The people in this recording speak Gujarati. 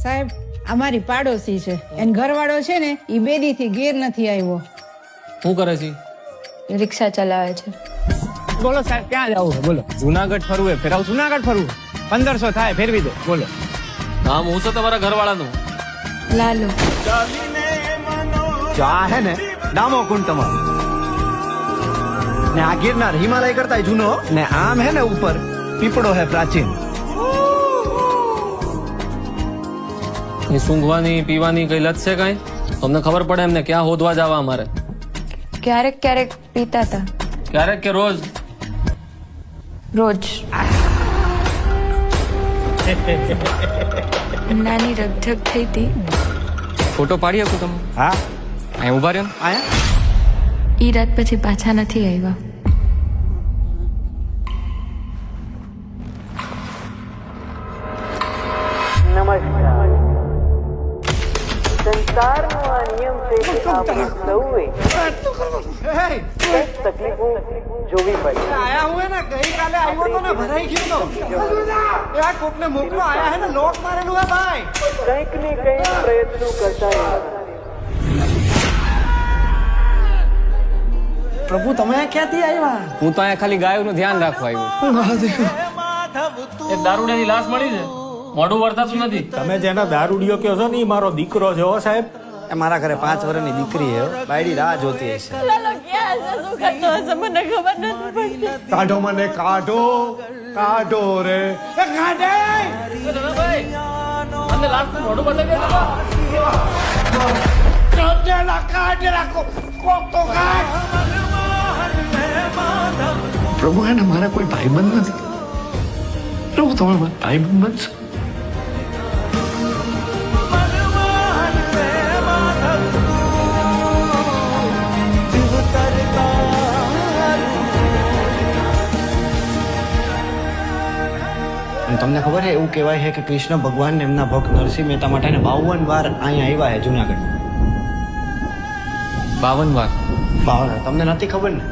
સાહેબ અમારી પાડોશી છે એન ઘરવાળો છે ને ઈ બેદીથી ઘેર નથી આવ્યો. શું કરે છે? રિક્ષા ચલાવે છે. બોલો સાહેબ ક્યાં જવું છે બોલો? જુનાગઢ ફરવું ફેરાવ જુનાગઢ ફરવું 1500 થાય ફેરવી દો બોલો. નામ હું છે તમારા ઘરવાળાનું? લાલો. જો આ હે ને ડામો કુંડ તમારો ને આ ગિરનાર હિમાલય કરતા જૂનો ને આમ હે ને ઉપર પીપળો હે પ્રાચીન. એ સૂંઘવાની પીવાની કઈ લત છે કઈ? તમને ખબર પડે એમને ક્યાં હોદવા જવા અમારે? ક્યારેક ક્યારેક પીતા હતા. ક્યારેક કે રોજ? રોજ. નાની રગઝગ થઈ હતી. ફોટો પાડી શકું તમે? હા અહીં ઉભા રહ્યો. આયા ઈ રાત પછી પાછા નથી આવ્યા. સંસારનો આ નિયમ છે કે આપણે સૌએ તકલીફો જોવી પડે. આયા હું હે ને ગઈકાલે આવ્યો તો ને ભરાઈ ગયો તો આ કોકને મોકલો આયા હે ને લોક મારેલું હે ભાઈ. કંઈક ને કંઈક પ્રયત્નો કરતા રહેવાના. પ્રભુ તમે ક્યાંથી આવ્યા? હું તો અહીંયા ખાલી ગાયોનું ધ્યાન રાખવા આવ્યો. એક દારૂડિયાની લાશ મળી છે, મોઢું વળતાતું નથી. તમે જેના દારૂડિયો કહો છો ને ઈ મારો દીકરો છે હો સાહેબ. એ મારા ઘરે 5 વર્ષની દીકરી હે બાયડી રાહ જોતી હશે. કાઢો મને કાઢો કાઢો રે કાઢે. મને લાશનું મોઢું બતાવી દે. પ્રભુ એને મારા કોઈ ભાઈબંધ નથી. પ્રભુ તમે મારા ભાઈબંધ બનશો. તમને ખબર છે એવું કહેવાય છે કે કૃષ્ણ ભગવાન એમના ભક્ત નરસિંહ મહેતા માટે 52 વાર અહીંયા આવ્યા છે જુનાગઢ. 52 વાર? 52 તમને નથી ખબર ને?